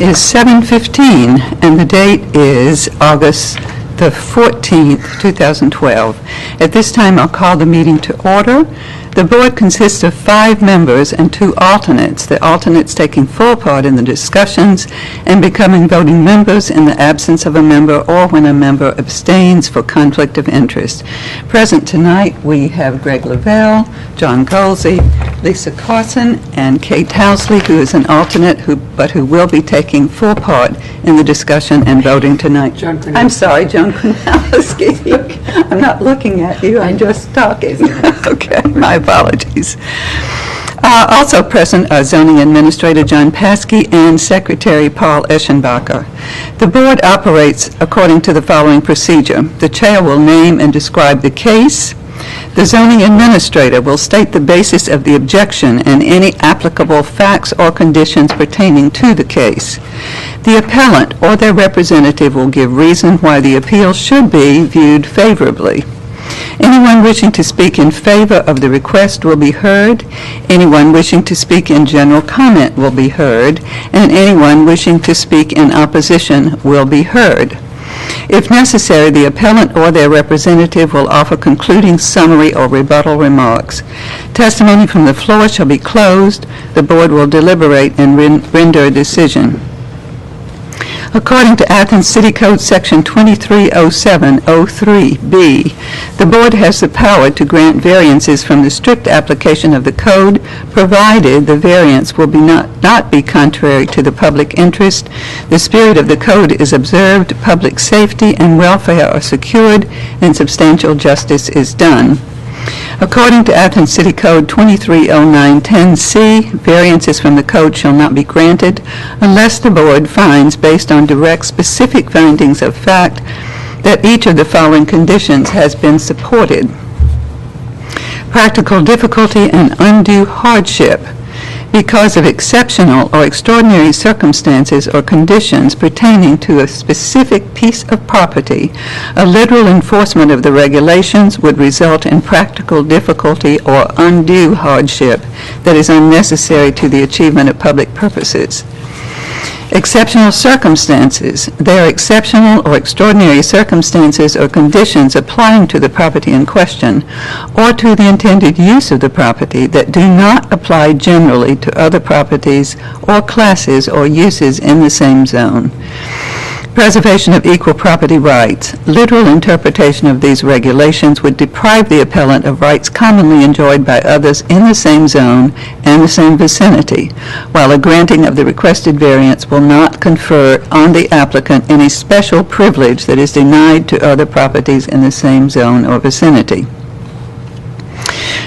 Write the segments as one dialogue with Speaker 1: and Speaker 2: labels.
Speaker 1: is 7:15, and the date is August the 14th, 2012. At this time, I'll call the meeting to order. The board consists of 5 members and 2 alternates, the alternates taking full part in the discussions and becoming voting members in the absence of a member or when a member abstains for conflict of interest. Present tonight, we have Greg Lavelle, John Golsey, Lisa Carson, and Kate Housley, who is an alternate but who will be taking full part in the discussion and voting tonight. I'm sorry, Joan Kunalski. I'm not looking at you, I'm just talking. Okay, my apologies. Also present are Zoning Administrator John Paskey and Secretary Paul Eschenbacher. The board operates according to the following procedure. The chair will name and describe the case. The zoning administrator will state the basis of the objection and any applicable facts or conditions pertaining to the case. The appellant or their representative will give reason why the appeal should be viewed favorably. Anyone wishing to speak in favor of the request will be heard. Anyone wishing to speak in general comment will be heard. And anyone wishing to speak in opposition will be heard. If necessary, the appellant or their representative will offer concluding summary or rebuttal remarks. Testimony from the floor shall be closed. The board will deliberate and render a decision. According to Athens City Code Section 2307-03B, the board has the power to grant variances from the strict application of the code, provided the variance will not be contrary to the public interest, the spirit of the code is observed, public safety and welfare are secured, and substantial justice is done. According to Athens City Code 230910C, variances from the code shall not be granted unless the board finds, based on direct specific findings of fact, that each of the following conditions has been supported. Practical difficulty and undue hardship. Because of exceptional or extraordinary circumstances or conditions pertaining to a specific piece of property, a literal enforcement of the regulations would result in practical difficulty or undue hardship that is unnecessary to the achievement of public purposes. Exceptional circumstances. There are exceptional or extraordinary circumstances or conditions applying to the property in question or to the intended use of the property that do not apply generally to other properties or classes or uses in the same zone. Preservation of equal property rights. Literal interpretation of these regulations would deprive the appellant of rights commonly enjoyed by others in the same zone and the same vicinity, while a granting of the requested variance will not confer on the applicant any special privilege that is denied to other properties in the same zone or vicinity.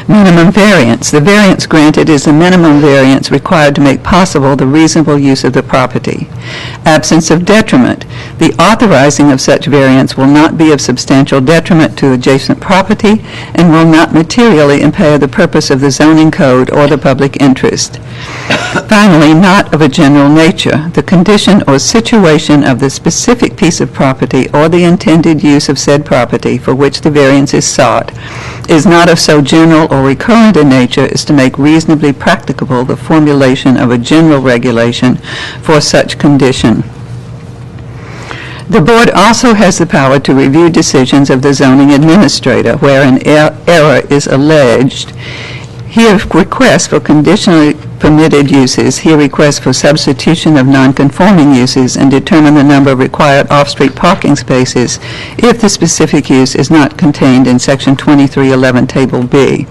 Speaker 1: Minimum variance. The variance granted is the minimum variance required to make possible the reasonable use of the property. Absence of detriment. The authorizing of such variance will not be of substantial detriment to adjacent property and will not materially impair the purpose of the zoning code or the public interest. Finally, not of a general nature. The condition or situation of the specific piece of property or the intended use of said property for which the variance is sought is not of so general or recurrent in nature as to make reasonably practicable the formulation of a general regulation for such condition. The board also has the power to review decisions of the zoning administrator where an error is alleged. He requests for conditionally permitted uses. He requests for substitution of non-conforming uses and determine the number of required off-street parking spaces if the specific use is not contained in Section 2311 Table B.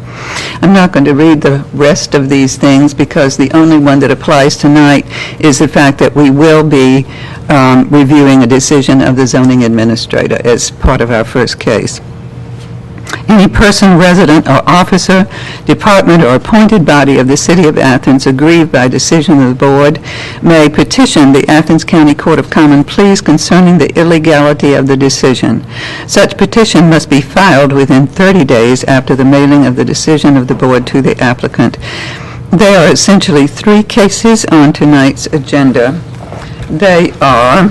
Speaker 1: I'm not going to read the rest of these things because the only one that applies tonight is the fact that we will be reviewing a decision of the zoning administrator as part of our first case. Any person, resident, or officer, department, or appointed body of the City of Athens aggrieved by decision of the board may petition the Athens County Court of Common Pleas concerning the illegality of the decision. Such petition must be filed within 30 days after the mailing of the decision of the board to the applicant. There are essentially 3 cases on tonight's agenda. They are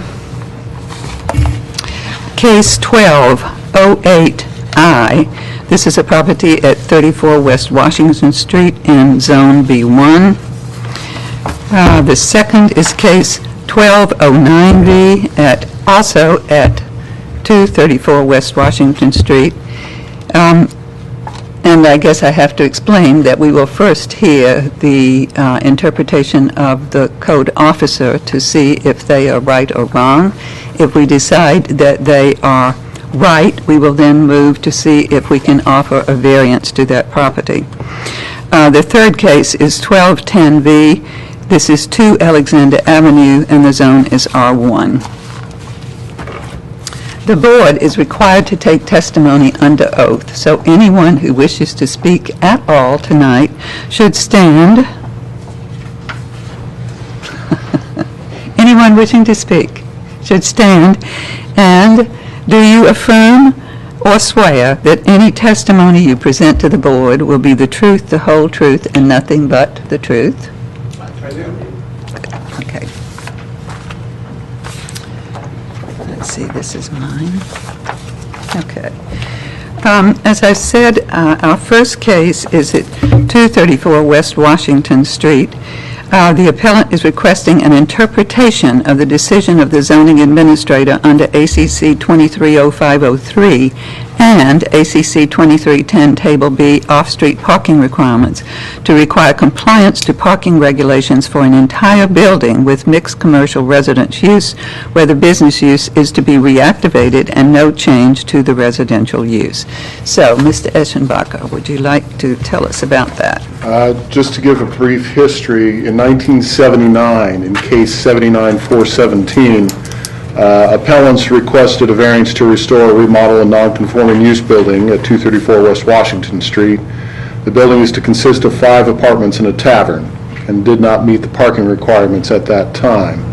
Speaker 1: Case 1208I. This is a property at 34 West Washington Street in Zone B1. The second is Case 1209V also at 234 West Washington Street. And I guess I have to explain that we will first hear the interpretation of the code officer to see if they are right or wrong. If we decide that they are right, we will then move to see if we can offer a variance to that property. The third case is 1210V. This is 2 Alexander Avenue, and the zone is R1. The board is required to take testimony under oath, so anyone who wishes to speak at all tonight should stand. Anyone wishing to speak should stand. And do you affirm or swear that any testimony you present to the board will be the truth, the whole truth, and nothing but the truth?
Speaker 2: I do.
Speaker 1: Okay. Let's see, this is mine. Okay. As I said, our first case is at 234 West Washington Street. The appellant is requesting an interpretation of the decision of the zoning administrator under ACC 230503 and ACC 2310 Table B off-street parking requirements to require compliance to parking regulations for an entire building with mixed commercial residence use where the business use is to be reactivated and no change to the residential use. So, Mr. Eschenbacher, would you like to tell us about that?
Speaker 2: Just to give a brief history, in 1979, in case 79417, appellants requested a variance to restore or remodel a non-conforming use building at 234 West Washington Street. The building is to consist of 5 apartments and a tavern and did not meet the parking requirements at that time.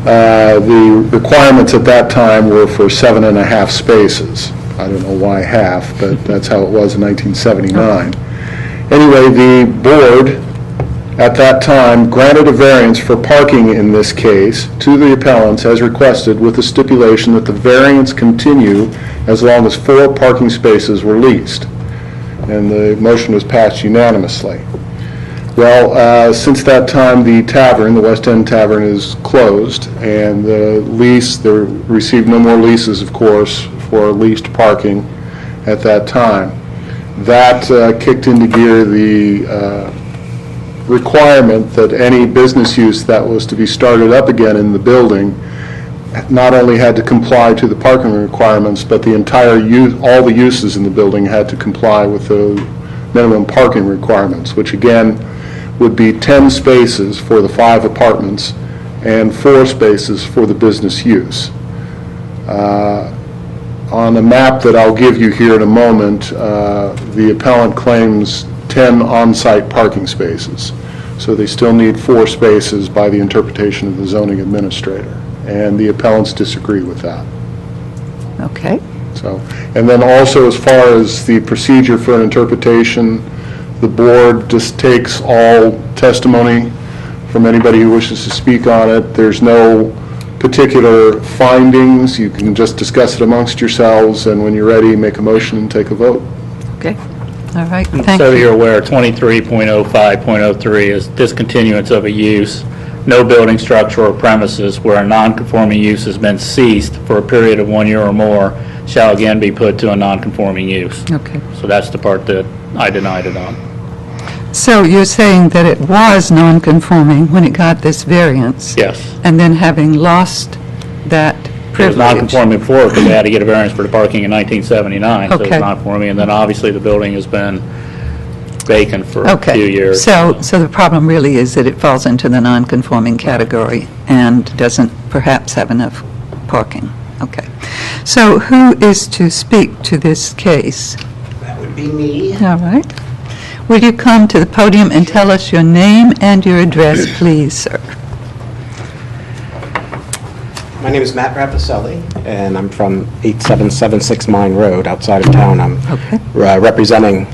Speaker 2: The requirements at that time were for 7.5 spaces. I don't know why half, but that's how it was in 1979. Anyway, the board at that time granted a variance for parking in this case to the appellants as requested with the stipulation that the variance continue as long as 4 parking spaces were leased. And the motion was passed unanimously. Well, since that time, the tavern, the West End Tavern, is closed, and the lease, they received no more leases, of course, for leased parking at that time. That kicked into gear the requirement that any business use that was to be started up again in the building not only had to comply to the parking requirements, but the entire use, all the uses in the building had to comply with the minimum parking requirements, which again would be 10 spaces for the 5 apartments and 4 spaces for the business use. On a map that I'll give you here in a moment, the appellant claims 10 on-site parking spaces. So they still need 4 spaces by the interpretation of the zoning administrator. And the appellants disagree with that.
Speaker 1: Okay.
Speaker 2: So, and then also as far as the procedure for an interpretation, the board just takes all testimony from anybody who wishes to speak on it. There's no particular findings. You can just discuss it amongst yourselves, and when you're ready, make a motion and take a vote.
Speaker 1: Okay. All right. Thank
Speaker 3: So
Speaker 1: you.
Speaker 3: you're aware, 23.05.03 is discontinuance of a use, no building, structure, or premises where a non-conforming use has been ceased for a period of 1 year or more shall again be put to a non-conforming use.
Speaker 1: Okay.
Speaker 3: So that's the part that I denied it on.
Speaker 1: So you're saying that it was non-conforming when it got this variance?
Speaker 3: Yes.
Speaker 1: And then having lost that
Speaker 3: It was
Speaker 1: privilege?
Speaker 3: non-conforming before because they had to get a variance for the parking in 1979. So it
Speaker 1: Okay.
Speaker 3: was non-conforming, and then obviously the building has been vacant for a
Speaker 1: Okay.
Speaker 3: few years.
Speaker 1: So the problem really is that it falls into the non-conforming category and doesn't perhaps have enough parking. Okay. So who is to speak to this case?
Speaker 4: That would be me.
Speaker 1: All right. Will you come to the podium and tell us your name and your address, please, sir?
Speaker 4: My name is Matt Rapicelli, and I'm from 8776 Mine Road, outside of town. I'm
Speaker 1: Okay.
Speaker 4: representing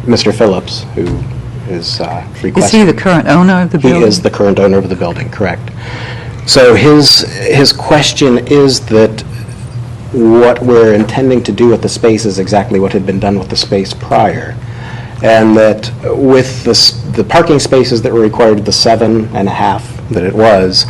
Speaker 4: Mr. Phillips, who is requesting...
Speaker 1: Is he the current owner of the building?
Speaker 4: He is the current owner of the building, correct. So his question is that what we're intending to do with the space is exactly what had been done with the space prior. And that with the parking spaces that were required, the 7.5 that it was,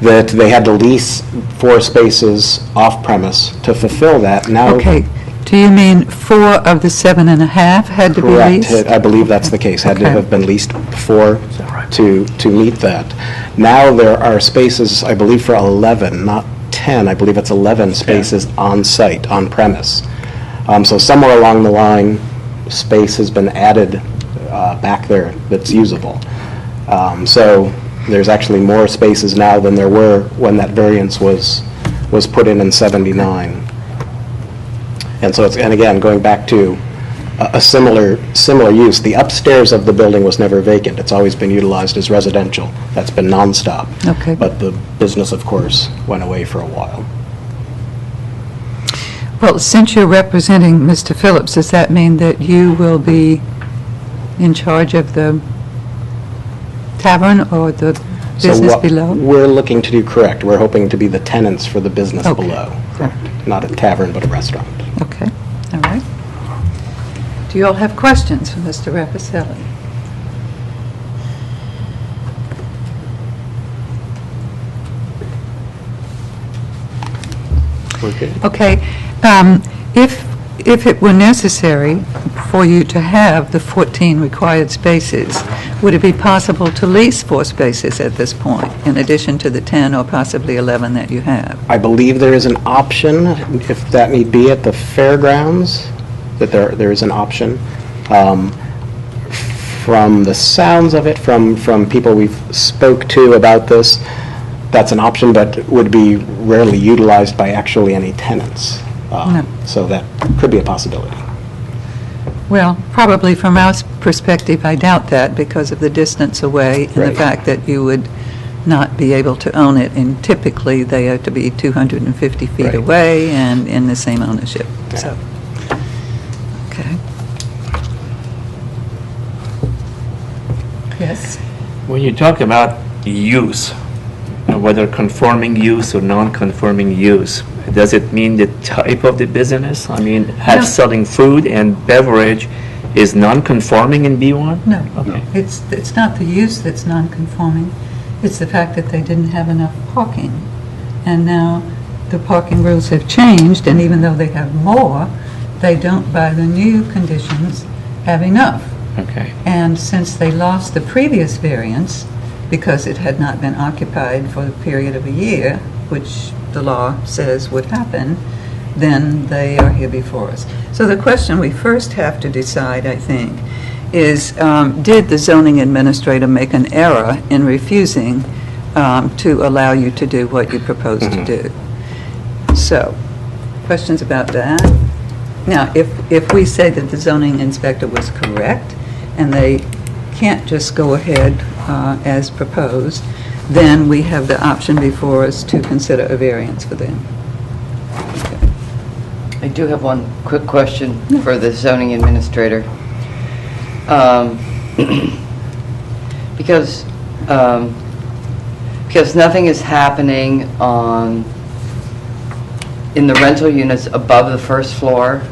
Speaker 4: that they had to lease 4 spaces off-premise to fulfill that. Now,
Speaker 1: Okay, do you mean 4 of the 7.5 had to be leased?
Speaker 4: correct, I believe that's the case, had to
Speaker 1: Okay.
Speaker 4: have been leased before to meet that. Now there are spaces, I believe, for 11, not 10, I believe it's 11 spaces on-site, on-premise. So somewhere along the line, space has been added back there that's usable. So there's actually more spaces now than there were when that variance was put in 79. And so it's, and again, going back to a similar use, the upstairs of the building was never vacant. It's always been utilized as residential. That's been nonstop.
Speaker 1: Okay.
Speaker 4: But the business, of course, went away for a while.
Speaker 1: Well, since you're representing Mr. Phillips, does that mean that you will be in charge of the tavern or the
Speaker 4: So
Speaker 1: business
Speaker 4: what
Speaker 1: below?
Speaker 4: we're looking to do, correct, we're hoping to be the tenants for the business
Speaker 1: Okay.
Speaker 4: below. Not a tavern, but a restaurant.
Speaker 1: Okay, all right. Do you all have questions for Mr. Rappacelli? Okay, if it were necessary for you to have the 14 required spaces, would it be possible to lease 4 spaces at this point, in addition to the 10 or possibly 11 that you have?
Speaker 4: I believe there is an option, if that need be, at the fairgrounds, that there is an option. From the sounds of it, from people we've spoke to about this, that's an option, but would be rarely utilized by actually any tenants.
Speaker 1: No.
Speaker 4: So that could be a possibility.
Speaker 1: Well, probably from our perspective, I doubt that because of the distance away and the
Speaker 4: Right.
Speaker 1: fact that you would not be able to own it, and typically they have to be 250 feet
Speaker 4: Right.
Speaker 1: away and in the same ownership, so, okay. Yes?
Speaker 5: When you talk about use, whether conforming use or non-conforming use, does it mean the type of the business? I mean,
Speaker 1: No.
Speaker 5: selling food and beverage is non-conforming in B1?
Speaker 1: No.
Speaker 5: Okay.
Speaker 1: It's not the use that's non-conforming, it's the fact that they didn't have enough parking. And now the parking rules have changed, and even though they have more, they don't, by the new conditions, have enough.
Speaker 5: Okay.
Speaker 1: And since they lost the previous variance, because it had not been occupied for a period of a year, which the law says would happen, then they are here before us. So the question we first have to decide, I think, is did the zoning administrator make an error in refusing to allow you to do what you propose to do? So, questions about that? Now, if we say that the zoning inspector was correct, and they can't just go ahead as proposed, then we have the option before us to consider a variance for them.
Speaker 6: I do have one quick question for the zoning administrator. Because nothing is happening in the rental units above the first floor,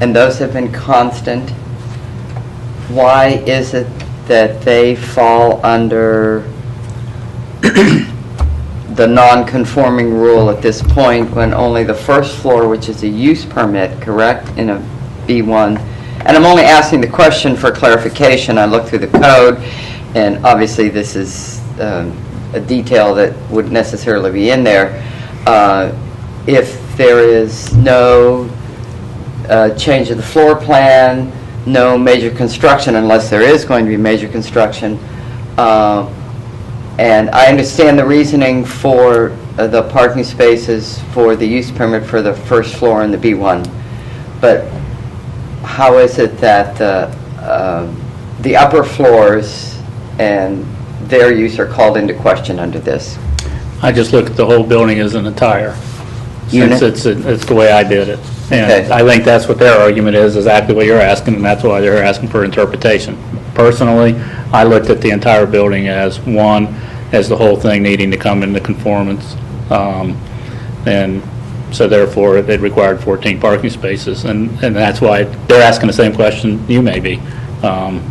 Speaker 6: and those have been constant, why is it that they fall under the non-conforming rule at this point when only the first floor, which is a use permit, correct, in a B1? And I'm only asking the question for clarification. I looked through the code, and obviously this is a detail that wouldn't necessarily be in there. If there is no change of the floor plan, no major construction, unless there is going to be major construction, and I understand the reasoning for the parking spaces for the use permit for the first floor in the B1, but how is it that the upper floors and their use are called into question under this?
Speaker 3: I just look at the whole building as an entire,
Speaker 6: Unit?
Speaker 3: since it's the way I did it. And
Speaker 6: Okay.
Speaker 3: I think that's what their argument is, exactly what you're asking, and that's why they're asking for interpretation. Personally, I looked at the entire building as one, as the whole thing needing to come into conformance. And so therefore, it required 14 parking spaces, and that's why they're asking the same question you may be. And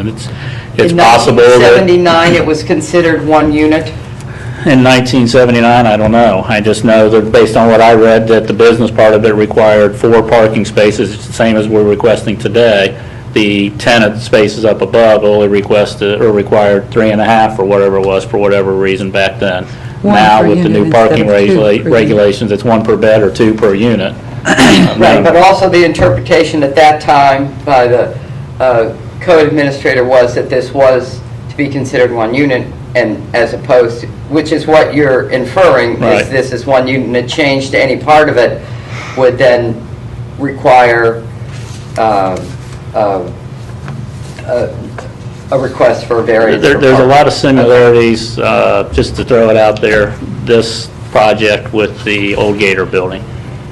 Speaker 3: it's
Speaker 6: In
Speaker 3: possible that...
Speaker 6: 1979, it was considered one unit?
Speaker 3: in 1979, I don't know. I just know that based on what I read, that the business part of it required 4 parking spaces, it's the same as we're requesting today. The tenant spaces up above only requested, or required 3.5 or whatever it was, for whatever reason back then.
Speaker 1: One
Speaker 3: Now,
Speaker 1: per
Speaker 3: with the
Speaker 1: unit
Speaker 3: new parking
Speaker 1: instead of 2 per unit.
Speaker 3: regulations, it's 1 per bed or 2 per unit.
Speaker 6: Right, but also the interpretation at that time by the code administrator was that this was to be considered 1 unit, and as opposed to, which is what you're inferring,
Speaker 3: Right.
Speaker 6: is this is 1 unit, and a change to any part of it would then require a request for a variance. for
Speaker 3: There's a
Speaker 6: parking.
Speaker 3: lot of similarities, just to throw it out there, this project with the old Gator building,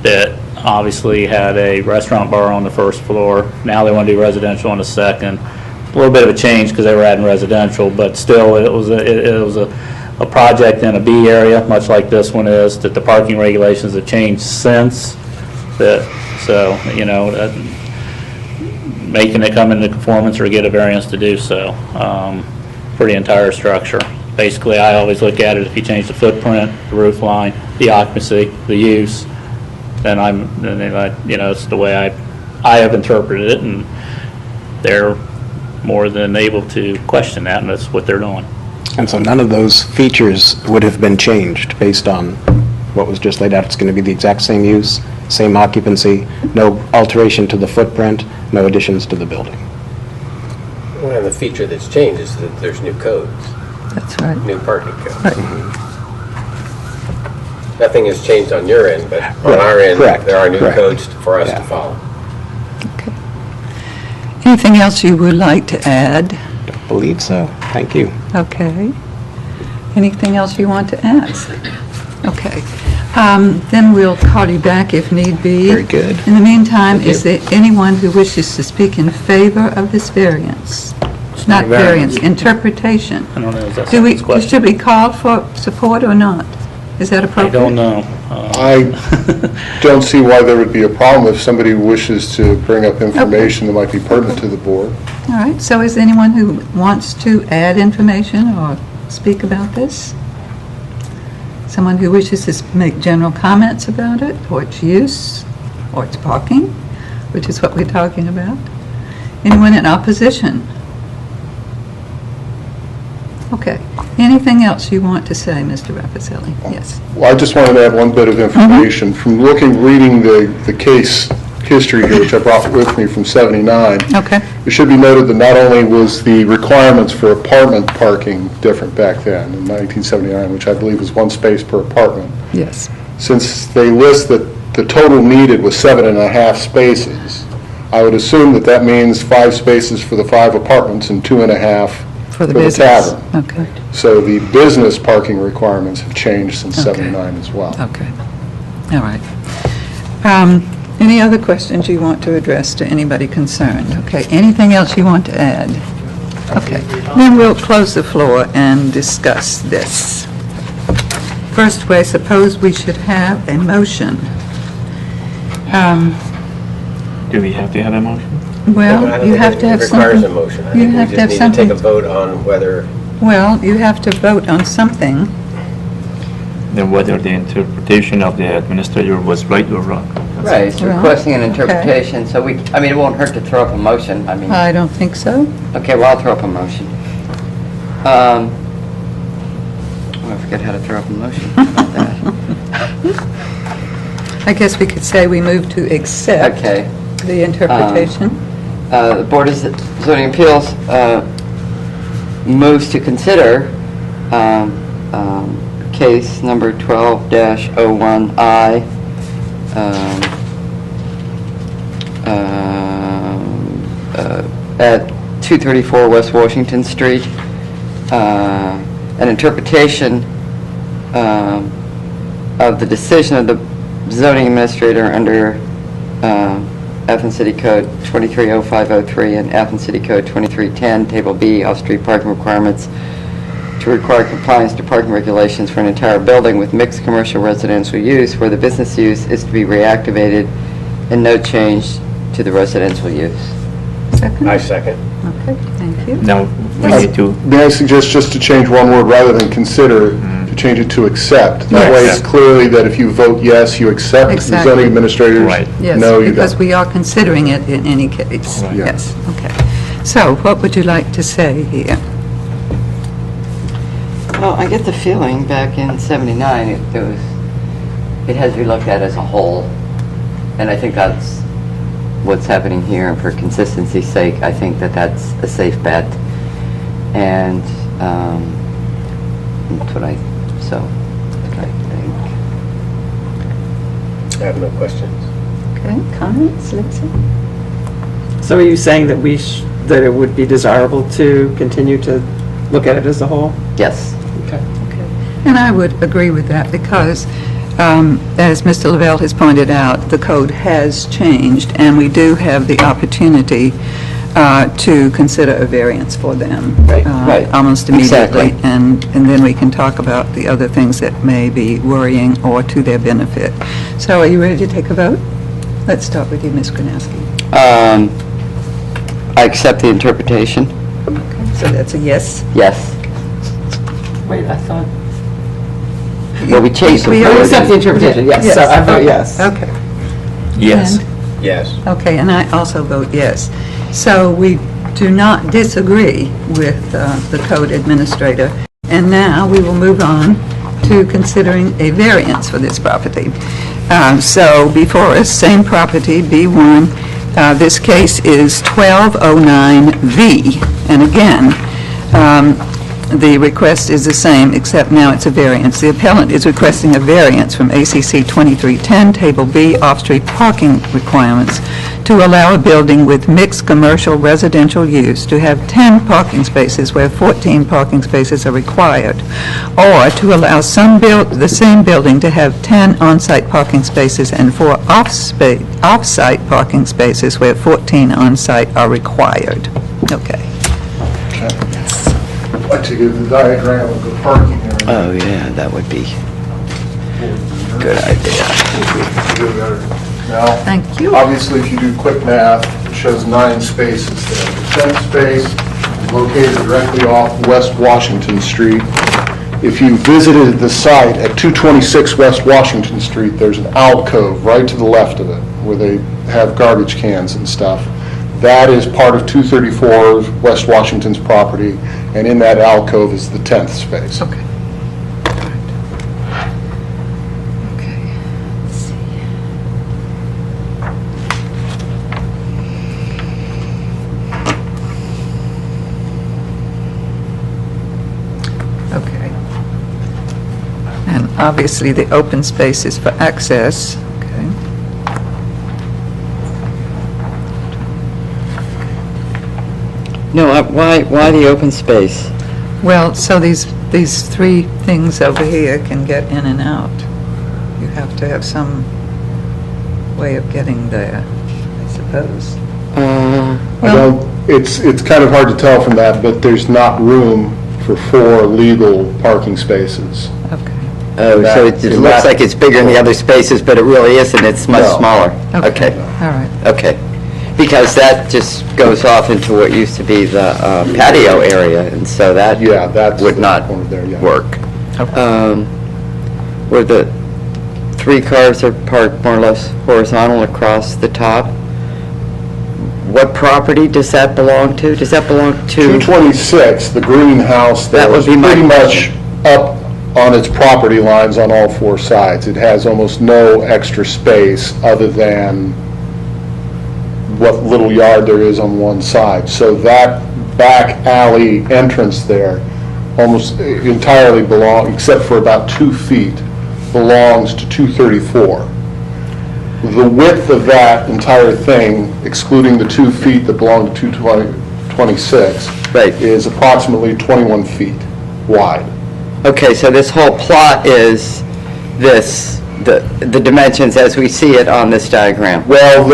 Speaker 3: that obviously had a restaurant bar on the first floor. Now they want to do residential on the second. A little bit of a change because they were adding residential, but still, it was a project in a B area, much like this one is, that the parking regulations have changed since. So, making it come into conformance or get a variance to do so for the entire structure. Basically, I always look at it, if you change the footprint, the roof line, the occupancy, the use, then it's the way I have interpreted it, and they're more than able to question that, and that's what they're doing.
Speaker 4: And so none of those features would have been changed based on what was just laid out? It's going to be the exact same use, same occupancy, no alteration to the footprint, no additions to the building?
Speaker 7: Well, the feature that's changed is that there's new codes,
Speaker 1: That's right.
Speaker 7: new parking codes.
Speaker 1: Right.
Speaker 7: Nothing has changed on your end, but on our end,
Speaker 4: Correct.
Speaker 7: there are new
Speaker 4: Correct.
Speaker 7: codes for us
Speaker 4: Yeah.
Speaker 7: to follow.
Speaker 1: Okay. Anything else you would like to add?
Speaker 4: Believe so. Thank you.
Speaker 1: Okay. Anything else you want to ask? Okay. Then we'll call you back if need be.
Speaker 4: Very good.
Speaker 1: In the meantime, is there anyone who wishes to speak in favor of this variance? Not variance, interpretation.
Speaker 3: I don't know, is that
Speaker 1: Do we,
Speaker 3: somebody's question?
Speaker 1: should we call for support or not? Is that
Speaker 3: I
Speaker 1: appropriate?
Speaker 3: don't know.
Speaker 2: I don't see why there would be a problem if somebody wishes to bring up information that might be pertinent to the board.
Speaker 1: All right, so is there anyone who wants to add information or speak about this? Someone who wishes to make general comments about it, or its use, or its parking, which is what we're talking about? Anyone in opposition? Okay. Anything else you want to say, Mr. Raffazelli? Yes.
Speaker 2: Well, I just wanted to add one bit of information. From reading the case history here, which I brought with me from '79,
Speaker 1: Okay.
Speaker 2: it should be noted that not only was the requirements for apartment parking different back then, in 1979, which I believe was 1 space per apartment,
Speaker 1: Yes.
Speaker 2: since they list that the total needed was 7.5 spaces, I would assume that that means 5 spaces for the 5 apartments and 2.5
Speaker 1: For the
Speaker 2: for the
Speaker 1: business.
Speaker 2: tavern.
Speaker 1: Okay.
Speaker 2: So the business parking requirements have changed since '79 as well.
Speaker 1: Okay. All right. Any other questions you want to address to anybody concerned? Okay. Anything else you want to add? Okay. Then we'll close the floor and discuss this. First way, suppose we should have a motion.
Speaker 5: Do we have to have a motion?
Speaker 7: I
Speaker 1: Well,
Speaker 7: don't
Speaker 1: you
Speaker 7: think
Speaker 1: have to have
Speaker 7: It requires a
Speaker 1: something.
Speaker 7: motion. I
Speaker 1: You
Speaker 7: think
Speaker 1: have
Speaker 7: we
Speaker 1: to have
Speaker 7: just need to take a
Speaker 1: something.
Speaker 7: vote on whether,
Speaker 1: Well, you have to vote on something.
Speaker 5: Then whether the interpretation of the administrator was right or wrong.
Speaker 6: Right, it's
Speaker 1: Well,
Speaker 6: requesting an
Speaker 1: okay.
Speaker 6: interpretation, so it won't hurt to throw up a motion,
Speaker 1: I don't think so.
Speaker 6: Okay, well, I'll throw up a motion. Oh, I forget how to throw up a motion. How about that?
Speaker 1: I guess we could say we move to accept
Speaker 6: Okay.
Speaker 1: the interpretation.
Speaker 6: The Board of Zoning Appeals moves to consider case number 12-01I, at 234 West Washington Street, an interpretation of the decision of the zoning administrator under Athens City Code 230503 and Athens City Code 2310, Table B, off-street parking requirements to require compliance to parking regulations for an entire building with mixed commercial residential use where the business use is to be reactivated and no change to the residential use.
Speaker 1: Second?
Speaker 7: I second.
Speaker 1: Okay, thank you.
Speaker 5: Now, we need to,
Speaker 2: May I suggest just to change one word rather than consider, to change it to accept. That way
Speaker 1: Yes.
Speaker 2: it's clearly that if you vote yes, you accept the
Speaker 1: Exactly.
Speaker 2: zoning administrator's
Speaker 3: Right.
Speaker 1: Yes,
Speaker 2: no, you
Speaker 1: because
Speaker 2: don't.
Speaker 1: we are considering it in any case.
Speaker 3: Right.
Speaker 1: Yes, okay. So what would you like to say here?
Speaker 6: Well, I get the feeling back in '79, it has to be looked at as a whole, and I think that's what's happening here, and for consistency's sake, I think that that's a safe bet, and that's what I think.
Speaker 7: I have no questions.
Speaker 1: Okay, comments, Lindsay?
Speaker 8: So are you saying that that it would be desirable to continue to look at it as a whole?
Speaker 6: Yes.
Speaker 8: Okay.
Speaker 1: And I would agree with that because, as Mr. Lavelle has pointed out, the code has changed, and we do have the opportunity to consider a variance for them.
Speaker 6: Right.
Speaker 1: Almost immediately.
Speaker 6: Exactly.
Speaker 1: And then we can talk about the other things that may be worrying or to their benefit. So are you ready to take a vote? Let's start with you, Ms. Gronowski.
Speaker 6: I accept the interpretation.
Speaker 1: Okay, so that's a yes?
Speaker 6: Yes.
Speaker 8: Wait, I thought...
Speaker 6: Well, we changed the
Speaker 1: We
Speaker 8: I
Speaker 1: already-
Speaker 6: word.
Speaker 8: accept the interpretation, yes, so I vote
Speaker 1: okay,
Speaker 8: yes.
Speaker 1: Okay.
Speaker 5: Yes.
Speaker 1: And-
Speaker 7: Yes.
Speaker 1: Okay, and I also vote yes. So we do not disagree with the code administrator. And now we will move on to considering a variance for this property. So before us, same property, B1. This case is 1209V. And again, the request is the same, except now it's a variance. The appellant is requesting a variance from ACC 2310, Table B, off-street parking requirements to allow a building with mixed commercial residential use to have 10 parking spaces where 14 parking spaces are required, or to allow the same building to have 10 on-site parking spaces and 4 off-site parking spaces where 14 on-site are required. Okay.
Speaker 2: I'd like to give the diagram of the parking area.
Speaker 6: Oh, yeah, that would be good idea.
Speaker 2: Now,
Speaker 1: Thank you.
Speaker 2: obviously, if you do quick math, it shows 9 spaces there. The 10th space is located directly off West Washington Street. If you visited the site at 226 West Washington Street, there's an alcove right to the left of it where they have garbage cans and stuff. That is part of 234 West Washington's property, and in that alcove is the 10th space.
Speaker 1: Okay. Okay. Let's see. Okay. And obviously, the open space is for access. Okay.
Speaker 6: No, why the open space?
Speaker 1: Well, so these 3 things over here can get in and out. You have to have some way of getting there, I suppose.
Speaker 2: Well, it's kind of hard to tell from that, but there's not room for 4 legal parking spaces.
Speaker 1: Okay.
Speaker 6: Oh, so it
Speaker 2: in
Speaker 6: looks
Speaker 2: that-
Speaker 6: like it's bigger in the other spaces, but it really isn't, it's much
Speaker 2: No.
Speaker 6: smaller. Okay,
Speaker 1: All right.
Speaker 6: okay. Because that just goes off into what used to be the patio area, and so that
Speaker 2: Yeah, that's
Speaker 6: would
Speaker 2: the
Speaker 6: not
Speaker 2: corner there, yeah.
Speaker 6: work. Where the 3 cars are parked more or less horizontal across the top, what property does that belong to? Does that belong to?
Speaker 2: 226, the greenhouse
Speaker 6: That
Speaker 2: there
Speaker 6: would
Speaker 2: is
Speaker 6: be my
Speaker 2: pretty much
Speaker 6: question.
Speaker 2: up on its property lines on all 4 sides. It has almost no extra space other than what little yard there is on one side. So that back alley entrance there almost entirely except for about 2 feet, belongs to 234. The width of that entire thing, excluding the 2 feet that belong to 226,
Speaker 6: Right.
Speaker 2: is approximately 21 feet wide.
Speaker 6: Okay, so this whole plot is the dimensions as we see it on this diagram.
Speaker 2: Well,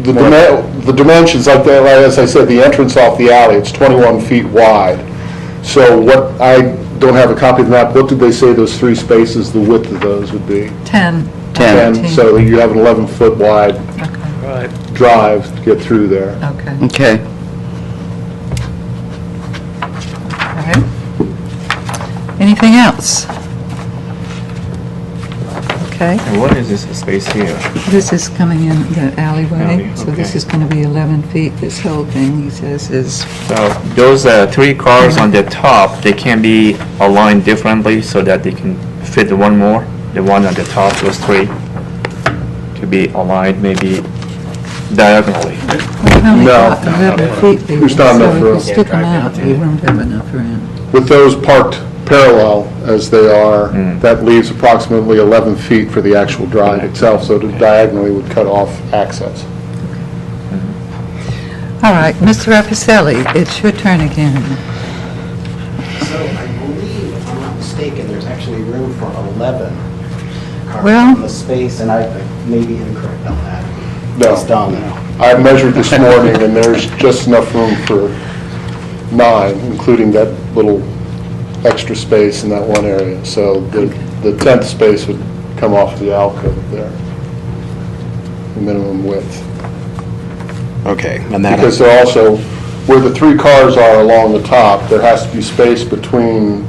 Speaker 2: the dimensions, like as I said, the entrance off the alley, it's 21 feet wide. So what, I don't have a copy of the map, what did they say those 3 spaces, the width of those would be?
Speaker 1: 10.
Speaker 6: 10.
Speaker 2: So you have an 11-foot wide
Speaker 1: Okay.
Speaker 2: drive to get through there.
Speaker 1: Okay.
Speaker 6: Okay.
Speaker 1: All right. Any Anything else? Okay,
Speaker 5: And what is this space here?
Speaker 1: this is coming in the alleyway,
Speaker 5: Alley,
Speaker 1: so this
Speaker 5: okay.
Speaker 1: is going to be 11 feet. This whole thing, he says, is,
Speaker 5: So those 3 cars on the top, they can be aligned differently so that they can fit one more, the one on the top, those 3, to be aligned maybe diagonally.
Speaker 1: we've only
Speaker 2: No.
Speaker 1: got 11 feet there.
Speaker 2: There's not enough
Speaker 1: So if
Speaker 2: room.
Speaker 1: you stick them out, we won't have enough room.
Speaker 2: With those parked parallel as they are, that leaves approximately 11 feet for the actual drive itself, so it diagonally would cut off access.
Speaker 1: All right, Mr. Raffacelli, it's your turn again.
Speaker 4: So I believe, if I'm not mistaken, there's actually room for 11 cars
Speaker 1: Well-
Speaker 4: in the space, and I may be incorrect on that.
Speaker 2: No.
Speaker 4: It's done.
Speaker 2: I measured this morning, and there's just enough room for 9, including that little extra space in that one area. So the 10th space would come off the alcove there, the minimum width.
Speaker 4: Okay, and that
Speaker 2: Because
Speaker 4: is,
Speaker 2: they're also, where the 3 cars are along the top, there has to be space between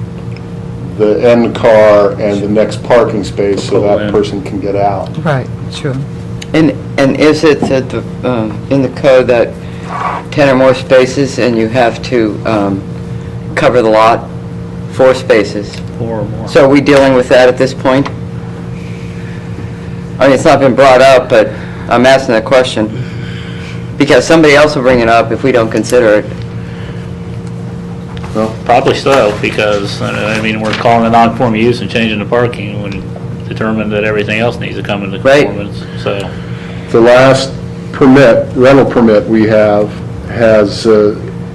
Speaker 2: the end car and the next parking space so
Speaker 3: Pull
Speaker 2: that
Speaker 3: in.
Speaker 2: person can get out.
Speaker 1: Right, sure.
Speaker 6: And is it that in the code that 10 or more spaces and you have to cover the lot, 4 spaces?
Speaker 3: 4 or more.
Speaker 6: So are we dealing with that at this point? I mean, it's not been brought up, but I'm asking that question because somebody else will bring it up if we don't consider it.
Speaker 3: Probably so, because, I mean, we're calling it non-conforming use and changing the parking when determined that everything else needs to come into
Speaker 6: Right.
Speaker 3: conformance, so.
Speaker 2: The last permit, rental permit we have, has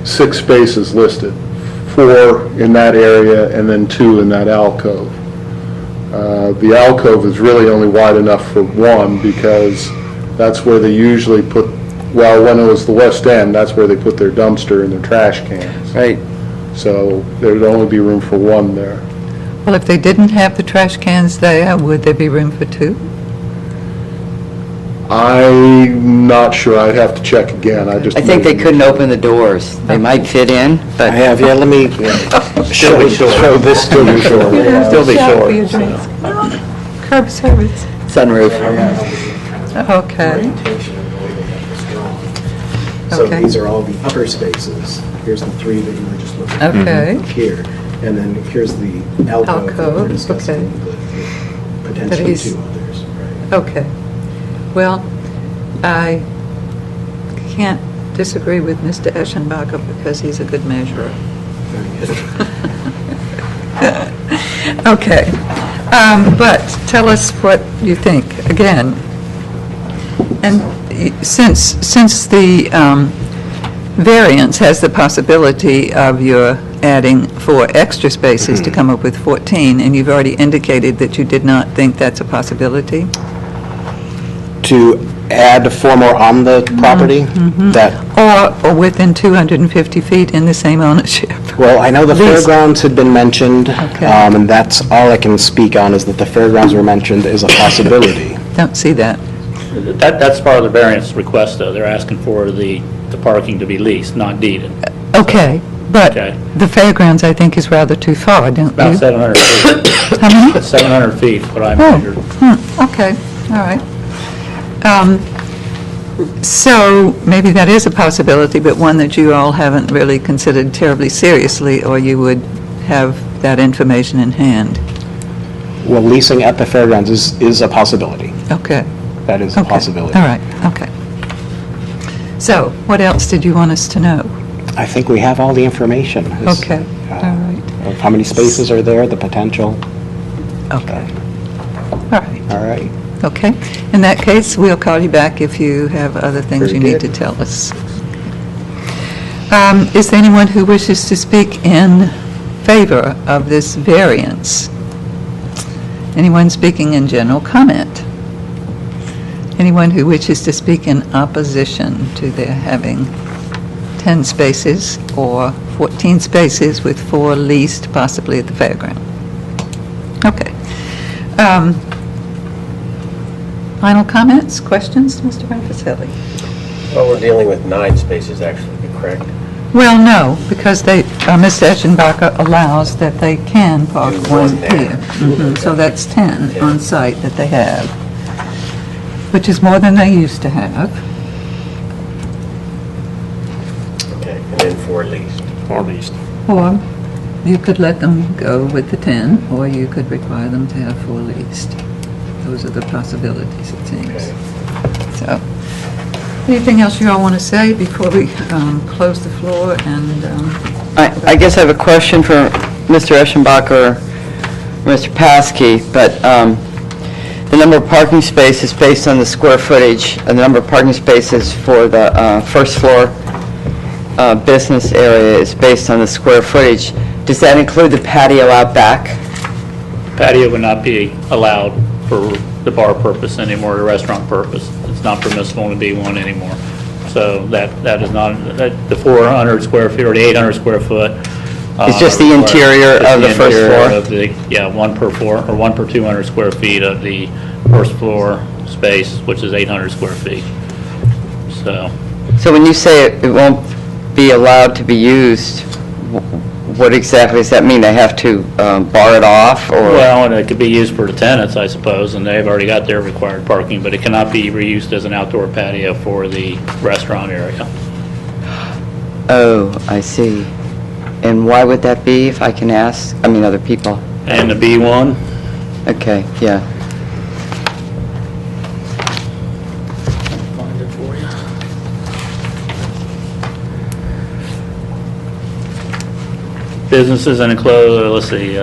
Speaker 2: 6 spaces listed, 4 in that area and then 2 in that alcove. The alcove is really only wide enough for 1 because that's where they usually put, well, when it was the West End, that's where they put their dumpster and their trash cans.
Speaker 6: Right.
Speaker 2: So there'd only be room for 1 there.
Speaker 1: Well, if they didn't have the trash cans there, would there be room for 2?
Speaker 2: I'm not sure, I'd have to check again, I just.
Speaker 6: I think they couldn't open the doors. They might fit in,
Speaker 4: I
Speaker 6: but
Speaker 4: have, yeah, let me show this to you.
Speaker 3: Still be
Speaker 1: Shout for
Speaker 3: short,
Speaker 1: your
Speaker 3: so.
Speaker 1: drinks. Curb service.
Speaker 6: sunroof.
Speaker 1: Okay.
Speaker 4: Orientation of the way they have this drawn. So
Speaker 1: Okay.
Speaker 4: these are all the upper spaces. Here's the 3 that you were just looking at.
Speaker 1: Okay.
Speaker 4: Up here, and then here's the alcove that
Speaker 1: Alcove,
Speaker 4: we're discussing,
Speaker 1: okay.
Speaker 4: with potentially
Speaker 1: he's-
Speaker 4: 2 others, right?
Speaker 1: Okay. Well, I can't disagree with Mr. Eschenbacher because he's a good measurer. Okay. But tell us what you think, again. And since the variance has the possibility of your adding 4 extra spaces to come up with 14, and you've already indicated that you did not think that's a possibility?
Speaker 4: To add 4 more on the property, that,
Speaker 1: Or within 250 feet in the same ownership?
Speaker 4: well, I know the
Speaker 1: Least.
Speaker 4: fairgrounds had been mentioned,
Speaker 1: Okay.
Speaker 4: and that's all I can speak on, is that the fairgrounds were mentioned as a possibility.
Speaker 1: Don't see that.
Speaker 3: That's part of the variance request, though. They're asking for the parking to be leased, not deeded.
Speaker 1: Okay, but
Speaker 3: Okay.
Speaker 1: the fairgrounds, I think, is rather too far, don't
Speaker 3: About
Speaker 1: you?
Speaker 3: 700 feet.
Speaker 1: How many?
Speaker 3: 700 feet is what I
Speaker 1: Oh,
Speaker 3: measured.
Speaker 1: okay, all right. So maybe that is a possibility, but one that you all haven't really considered terribly seriously, or you would have that information in hand.
Speaker 4: Well, leasing at the fairgrounds is a possibility.
Speaker 1: Okay.
Speaker 4: That is a
Speaker 1: Okay.
Speaker 4: possibility.
Speaker 1: All right, okay. So, what else did you want us to know?
Speaker 4: I think we have all the information. It's,
Speaker 1: Okay, all right,
Speaker 4: of how many spaces are there, the potential.
Speaker 1: okay. All right,
Speaker 4: All right.
Speaker 1: okay. In that case, we'll call you back if you have other things
Speaker 4: Very
Speaker 1: you need to
Speaker 4: good.
Speaker 1: tell us. Is there anyone who wishes to speak in favor of this variance? Anyone speaking in general comment? Anyone who wishes to speak in opposition to their having 10 spaces or 14 spaces with 4 leased, possibly at the fairground? Okay. Final comments, questions, Mr. Raffacelli?
Speaker 7: Well, we're dealing with 9 spaces, actually, correct?
Speaker 1: Well, no, because Mr. Eschenbacher allows that they can park
Speaker 7: Use
Speaker 1: one
Speaker 7: one there.
Speaker 1: here. So that's 10 on site that they have, which is more than they used to have.
Speaker 7: Okay, and then 4 leased.
Speaker 5: Or at least.
Speaker 1: Or you could let them go with the 10, or you could require them to have 4 leased. Those are the possibilities, it seems. So, anything else you all want to say before we close the floor and...
Speaker 6: I guess I have a question for Mr. Eschenbacher or Mr. Paskey, but the number of parking spaces based on the square footage, and the number of parking spaces for the first floor business area is based on the square footage. Does that include the patio out back?
Speaker 3: Patio would not be allowed for the bar purpose anymore, the restaurant purpose. It's not permissible in B1 anymore. So that is not, the 400 square feet or the 800 square foot.
Speaker 6: It's just the interior of the first floor?
Speaker 3: Yeah, 1 per floor, or 1 per 200 square feet of the first floor space, which is 800 square feet. So,
Speaker 6: So when you say it won't be allowed to be used, what exactly does that mean? They have to bar it off, or?
Speaker 3: well, and it could be used for the tenants, I suppose, and they've already got their required parking, but it cannot be reused as an outdoor patio for the restaurant area.
Speaker 6: Oh, I see. And why would that be, if I can ask? I mean, other people.
Speaker 3: And the B1,
Speaker 6: Okay, yeah.
Speaker 3: find it for you. Businesses and enclosed, let's see,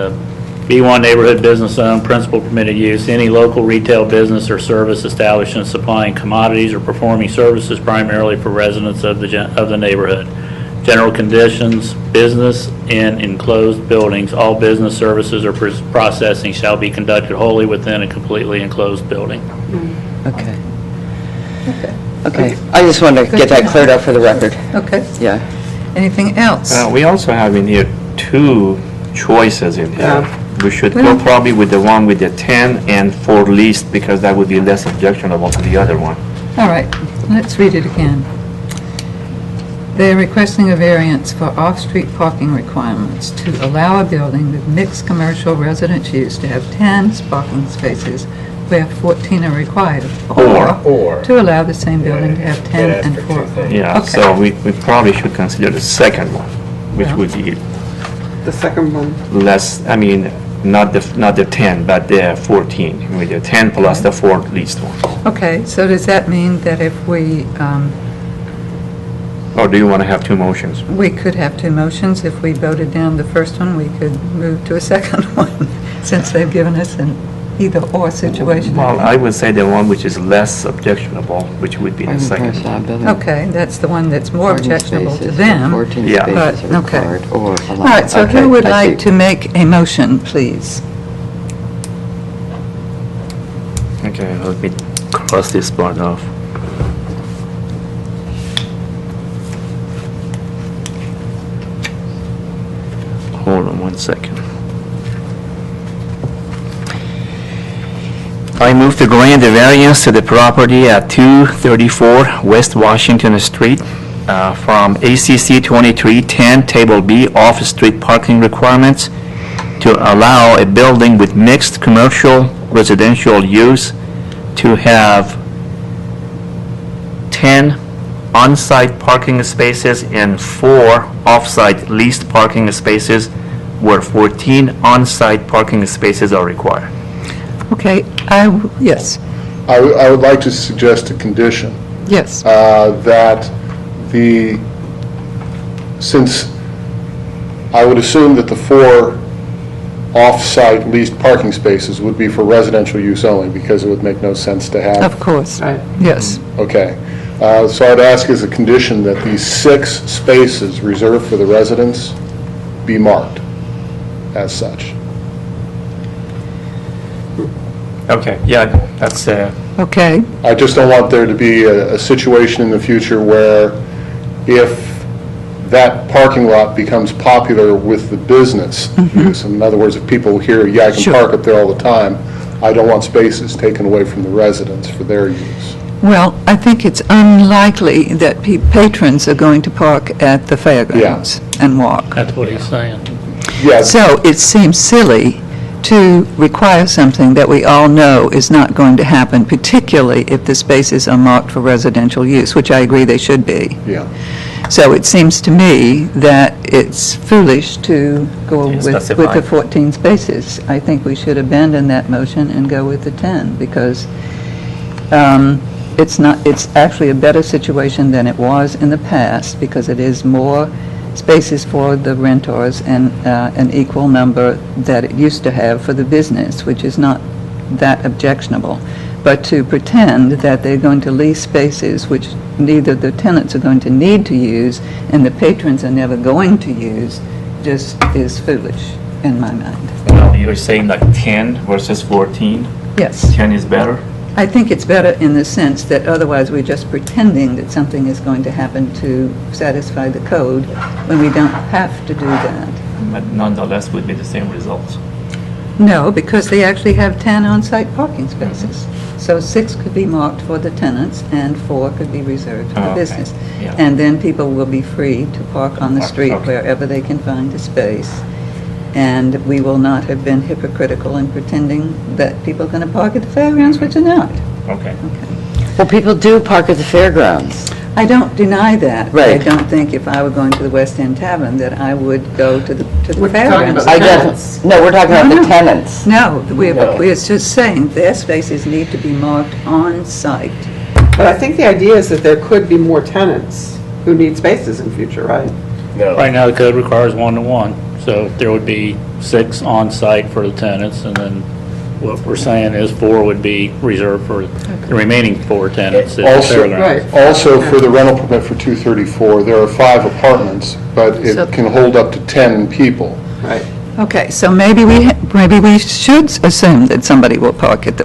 Speaker 3: B1 neighborhood business zone, principal permitted use, any local retail business or service establishment supplying commodities or performing services primarily for residents of the neighborhood. General conditions, business in enclosed buildings, all business services or processing shall be conducted wholly within a completely enclosed building.
Speaker 6: Okay. Okay. I just wanted to get that cleared up for the record.
Speaker 1: Okay.
Speaker 6: Yeah.
Speaker 1: Anything else?
Speaker 5: We also have in here 2 choices in here. We should go
Speaker 1: Well-
Speaker 5: probably with the one with the 10 and 4 least, because that would be less objectionable to the other one.
Speaker 1: All right, let's read it again. They're requesting a variance for off-street parking requirements to allow a building with mixed commercial residence use to have 10 parking spaces where 14 are required.
Speaker 7: Or.
Speaker 1: To allow the same building to have 10
Speaker 7: Yeah,
Speaker 1: and
Speaker 7: for
Speaker 1: 4.
Speaker 7: 2 things.
Speaker 5: Yeah,
Speaker 1: Okay.
Speaker 5: so we probably should consider the second one, which
Speaker 1: Yeah.
Speaker 5: would be
Speaker 8: The second one,
Speaker 5: less, I mean, not the 10, but the 14, with the 10 plus the 4 least one.
Speaker 1: Okay, so does that mean that if we
Speaker 5: Or do you want to have 2 motions?
Speaker 1: could have 2 motions? If we voted down the first one, we could move to a second one, since they've given us an either-or situation.
Speaker 5: Well, I would say the one which is less objectionable, which would be the second.
Speaker 1: Okay, that's the one that's more objectionable to them.
Speaker 6: 14
Speaker 5: Yeah.
Speaker 6: spaces
Speaker 1: But,
Speaker 6: are
Speaker 1: okay.
Speaker 6: required or allowed.
Speaker 1: All right, so
Speaker 6: Okay,
Speaker 1: who would
Speaker 6: I
Speaker 1: like
Speaker 6: see.
Speaker 1: to make a motion, please?
Speaker 5: Okay, let me cross this part off. Hold on 1 second. I move to grant the variance to the property at 234 West Washington Street from ACC 2310 Table B off-street parking requirements to allow a building with mixed commercial residential use to have 10 on-site parking spaces and 4 off-site leased parking spaces where 14 on-site parking spaces are required.
Speaker 1: Okay, yes,
Speaker 2: I would like to suggest a condition
Speaker 1: yes.
Speaker 2: that since I would assume that the 4 off-site leased parking spaces would be for residential use only, because it would make no sense to have.
Speaker 1: Of course,
Speaker 8: right?
Speaker 1: yes.
Speaker 2: Okay. So I'd ask as a condition that these 6 spaces reserved for the residents be marked as such.
Speaker 5: Okay, yeah, that's,
Speaker 1: Okay,
Speaker 2: I just don't want there to be a situation in the future where if that parking lot becomes popular with the business use, in other words, if people hear, yeah, I can
Speaker 1: Sure.
Speaker 2: park up there all the time, I don't want spaces taken away from the residents for their use.
Speaker 1: Well, I think it's unlikely that patrons are going to park at the fairgrounds and walk.
Speaker 3: That's what he's saying.
Speaker 2: Yeah,
Speaker 1: So it seems silly to require something that we all know is not going to happen, particularly if the spaces are marked for residential use, which I agree they should be.
Speaker 2: yeah.
Speaker 1: So it seems to me that it's foolish to go with
Speaker 5: specify.
Speaker 1: the 14 spaces. I think we should abandon that motion and go with the 10, because it's actually a better situation than it was in the past, because it is more spaces for the renters and an equal number that it used to have for the business, which is not that objectionable. But to pretend that they're going to lease spaces which neither the tenants are going to need to use and the patrons are never going to use just is foolish in my mind.
Speaker 5: Well, you're saying like 10 versus 14?
Speaker 1: Yes.
Speaker 5: 10 is better?
Speaker 1: I think it's better in the sense that otherwise we're just pretending that something is going to happen to satisfy the code when we don't have to do that.
Speaker 5: But nonetheless would be the same results.
Speaker 1: No, because they actually have 10 on-site parking spaces. So 6 could be marked for the tenants and 4 could be reserved for the
Speaker 5: Okay.
Speaker 1: business.
Speaker 5: Yeah.
Speaker 1: And then people will be free to park on the
Speaker 5: Park,
Speaker 1: street
Speaker 5: okay.
Speaker 1: wherever they can find a space. And we will not have been hypocritical in pretending that people are going to park at the fairgrounds, which are not.
Speaker 5: Okay.
Speaker 6: Well, people do park at the fairgrounds.
Speaker 1: I don't deny that.
Speaker 6: Right.
Speaker 1: I don't think if I were going to the West End Tavern that I would go to the
Speaker 8: We're talking
Speaker 1: fairgrounds.
Speaker 8: about
Speaker 6: I
Speaker 8: tenants.
Speaker 6: guess, no, we're talking about
Speaker 1: No,
Speaker 6: the
Speaker 1: no.
Speaker 6: tenants.
Speaker 1: No, we're
Speaker 7: No.
Speaker 1: just saying their spaces need to be marked on-site.
Speaker 8: But I think the idea is that there could be more tenants who need spaces in future, right?
Speaker 7: No.
Speaker 3: Right now, the code requires 1-to-1, so there would be 6 on-site for the tenants, and then what we're saying is 4 would be reserved for the remaining 4 tenants at the
Speaker 2: Also,
Speaker 3: fairgrounds.
Speaker 2: also for the rental permit for 234, there are 5 apartments, but
Speaker 1: So-
Speaker 2: it can hold up to 10 people.
Speaker 8: Right.
Speaker 1: Okay, so maybe we should assume that somebody will park at the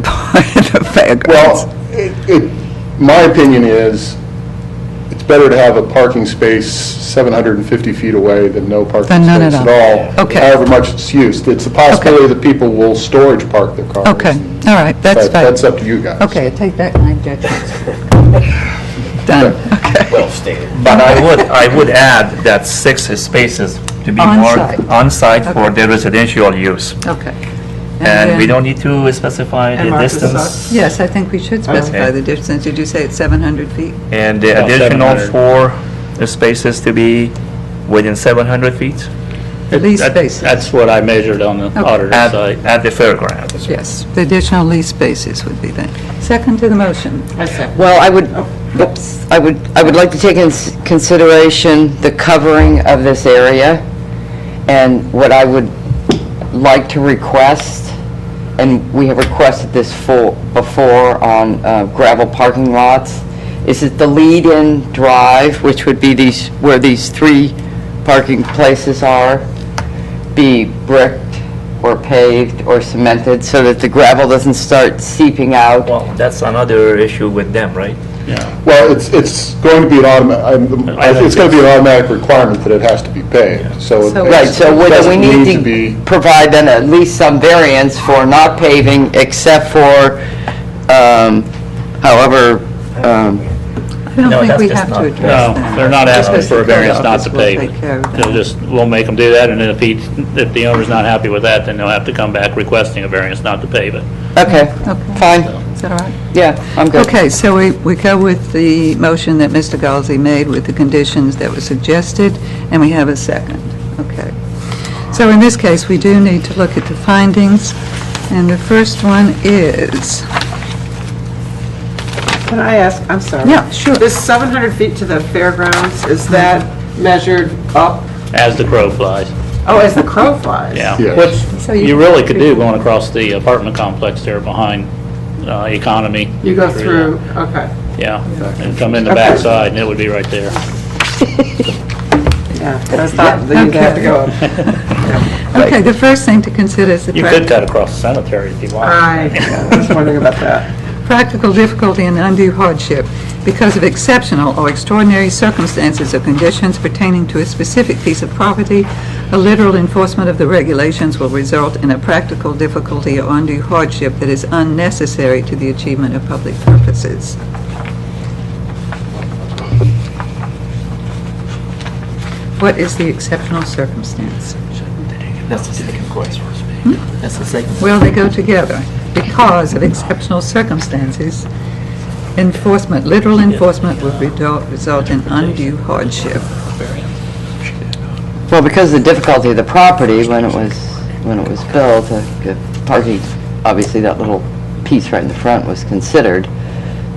Speaker 1: fairgrounds.
Speaker 2: Well, my opinion is, it's better to have a parking space 750 feet away than no parking
Speaker 1: Than none at
Speaker 2: space
Speaker 1: all.
Speaker 2: at all.
Speaker 1: Okay.
Speaker 2: However much it's used. It's a possibility that people will storage park their cars.
Speaker 1: Okay, all right, that's
Speaker 2: But
Speaker 1: fine.
Speaker 2: that's up to you guys.
Speaker 1: Okay, I take back my objections. Done, okay.
Speaker 7: Well stated.
Speaker 5: But I would add that 6 spaces to be
Speaker 1: On-site.
Speaker 5: marked on-site for
Speaker 1: Okay.
Speaker 5: the residential use.
Speaker 1: Okay.
Speaker 5: And we
Speaker 1: then-
Speaker 5: don't need to specify
Speaker 8: And
Speaker 5: the
Speaker 8: mark the
Speaker 5: distance.
Speaker 8: size.
Speaker 1: Yes, I think we should specify
Speaker 5: Okay.
Speaker 1: the distance. Did you say it's 700 feet?
Speaker 5: And the
Speaker 3: About
Speaker 5: additional
Speaker 3: 700.
Speaker 5: 4 spaces to be within 700 feet
Speaker 1: Lease
Speaker 3: That-
Speaker 1: spaces.
Speaker 3: That's what I measured on the auditor's
Speaker 5: at,
Speaker 3: site.
Speaker 5: at the fairground.
Speaker 1: Yes, the additional lease spaces would be that. Second to the motion.
Speaker 6: Well, I would, oops, I would like to take in consideration the covering of this area, and what I would like to request, and we have requested this before on gravel parking lots, is that the lead-in drive, which would be where these 3 parking places are, be bricked or paved or cemented so that the gravel doesn't start seeping out.
Speaker 5: Well, that's another issue with them, right?
Speaker 3: Yeah.
Speaker 2: Well, it's going to be an it's going to be an automatic requirement that it has to be paved, so.
Speaker 1: So-
Speaker 2: it
Speaker 6: Right, so we
Speaker 2: doesn't
Speaker 6: need
Speaker 2: to
Speaker 6: to
Speaker 2: be.
Speaker 6: provide then at least some variance for not paving except for, however,
Speaker 1: I don't
Speaker 5: No,
Speaker 1: think
Speaker 5: that's
Speaker 1: we
Speaker 5: just
Speaker 1: have
Speaker 5: not-
Speaker 1: to address
Speaker 3: No,
Speaker 1: that.
Speaker 3: they're not
Speaker 1: Just
Speaker 3: asking
Speaker 1: because
Speaker 3: for a
Speaker 1: the code
Speaker 3: variance not
Speaker 1: office
Speaker 3: to
Speaker 1: will
Speaker 3: pave
Speaker 1: take
Speaker 3: it.
Speaker 1: care of that.
Speaker 3: They'll just, we'll make them do that, and then if the owner's not happy with that, then they'll have to come back requesting a variance not to pave it.
Speaker 6: okay,
Speaker 1: Okay.
Speaker 6: fine,
Speaker 1: Is that all right?
Speaker 6: yeah, I'm good.
Speaker 1: Okay, so we go with the motion that Mr. Galzi made with the conditions that were suggested, and we have a second. Okay. So in this case, we do need to look at the findings, and the first one is,
Speaker 8: Can I ask, I'm sorry.
Speaker 1: Yeah, sure.
Speaker 8: This 700 feet to the fairgrounds, is that measured up,
Speaker 3: As the crow flies,
Speaker 8: oh, as the crow flies?
Speaker 3: yeah.
Speaker 2: Yes.
Speaker 3: Which
Speaker 1: So
Speaker 3: you really could do going across the apartment complex there behind Economy.
Speaker 8: You go through, okay,
Speaker 3: Yeah, and come in the
Speaker 8: Okay.
Speaker 3: backside, and it would be right there.
Speaker 8: yeah, that's not, you'd have to go up.
Speaker 1: okay, the first thing to consider is the
Speaker 3: You could cut across the cemetery if you want.
Speaker 8: I was wondering about that.
Speaker 1: practical difficulty and undue hardship because of exceptional or extraordinary circumstances or conditions pertaining to a specific piece of property. A literal enforcement of the regulations will result in a practical difficulty or undue hardship that is unnecessary to the achievement of public purposes. What is the exceptional circumstance?
Speaker 7: That's the second question. That's the second.
Speaker 1: Well, they go together. Because of exceptional circumstances, enforcement, literal enforcement would result in undue hardship.
Speaker 6: Well, because of the difficulty of the property when it was built, parking, obviously that little piece right in the front was considered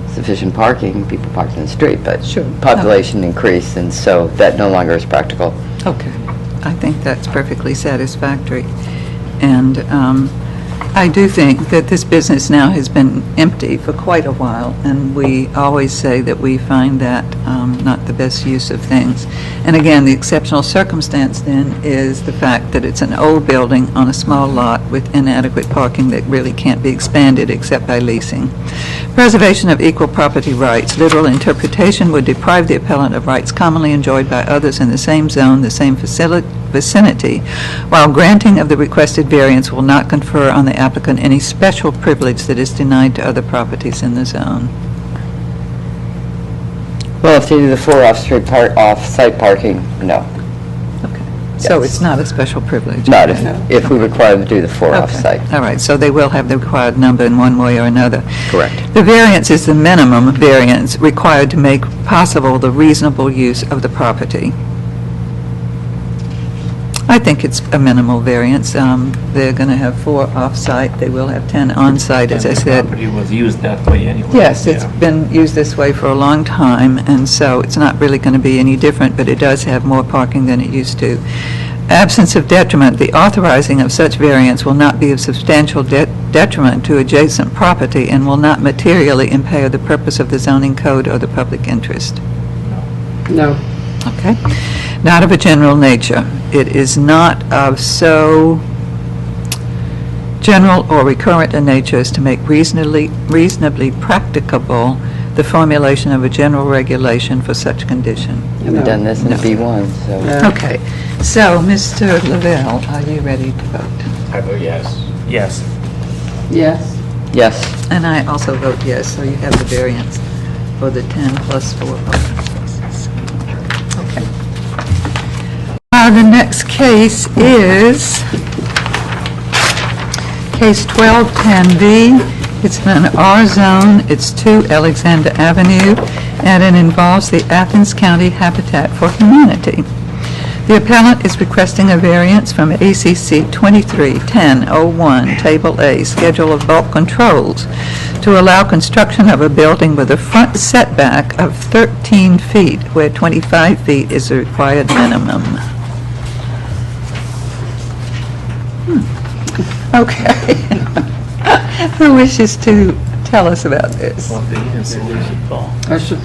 Speaker 6: sufficient parking, people parked in the street, but
Speaker 1: Sure.
Speaker 6: population increased, and so that no longer is practical.
Speaker 1: Okay. I think that's perfectly satisfactory. And I do think that this business now has been empty for quite a while, and we always say that we find that not the best use of things. And again, the exceptional circumstance then is the fact that it's an old building on a small lot with inadequate parking that really can't be expanded except by leasing. Preservation of equal property rights. Literal interpretation would deprive the appellant of rights commonly enjoyed by others in the same zone, the same vicinity, while granting of the requested variance will not confer on the applicant any special privilege that is denied to other properties in the zone.
Speaker 6: Well, if they do the 4 off-site parking, no.
Speaker 1: Okay. So
Speaker 6: Yes.
Speaker 1: it's not a special privilege?
Speaker 6: Not
Speaker 1: Okay.
Speaker 6: if we require them to do the 4
Speaker 1: Okay.
Speaker 6: off-site.
Speaker 1: All right, so they will have the required number in one way or another.
Speaker 6: Correct.
Speaker 1: The variance is the minimum variance required to make possible the reasonable use of the property. I think it's a minimal variance. They're going to have 4 off-site, they will have 10 on-site, as I said.
Speaker 5: The property was used that way anyway.
Speaker 1: Yes, it's
Speaker 5: Yeah.
Speaker 1: been used this way for a long time, and so it's not really going to be any different, but it does have more parking than it used to. Absence of detriment, the authorizing of such variance will not be of substantial detriment to adjacent property and will not materially impair the purpose of the zoning code or the public interest.
Speaker 8: No.
Speaker 1: Okay? Not of a general nature. It is not of so general or recurrent a nature as to make reasonably practicable the formulation of a general regulation for such condition.
Speaker 6: We've done this in
Speaker 1: No.
Speaker 6: B1, so.
Speaker 8: Yeah.
Speaker 1: Okay, so, Mr. Lavelle, are you ready to vote?
Speaker 7: I vote yes.
Speaker 5: Yes.
Speaker 8: Yes.
Speaker 6: Yes.
Speaker 1: And I also vote yes, so you have the variance for the 10 plus 4 parking spaces. Okay. The next case is case 1210B. It's in an R zone, it's 2 Alexander Avenue, and it involves the Athens County Habitat for Humanity. The appellant is requesting a variance from ACC 23-1001, Table A, Schedule of Bulk Controls, to allow construction of a building with a front setback of 13 feet, where 25 feet is the required minimum. Okay. Who wishes to tell us about this?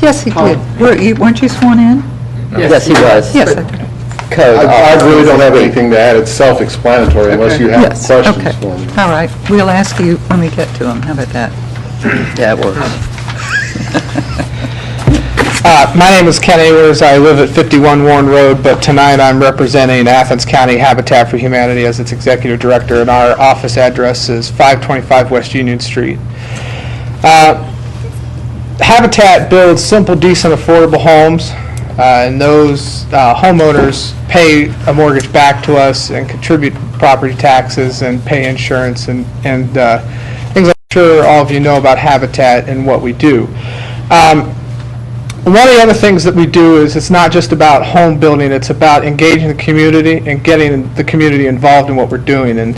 Speaker 1: Yes, he did. Weren't you sworn in?
Speaker 6: Yes, he was.
Speaker 1: Yes, I did.
Speaker 6: Code
Speaker 2: I really don't have
Speaker 6: officer.
Speaker 2: anything to add. It's self-explanatory unless you have
Speaker 1: Yes,
Speaker 2: questions
Speaker 1: okay.
Speaker 2: for me.
Speaker 1: All right, we'll ask you when we get to him. How about that?
Speaker 6: Yeah, it works.
Speaker 9: My name is Ken Ayers. I live at 51 Warren Road, but tonight I'm representing Athens County Habitat for Humanity as its executive director, and our office address is 525 West Union Street. Habitat builds simple, decent, affordable homes, and those homeowners pay a mortgage back to us and contribute property taxes and pay insurance and things I'm sure all of you know about Habitat and what we do. One of the other things that we do is it's not just about home building, it's about engaging the community and getting the community involved in what we're doing and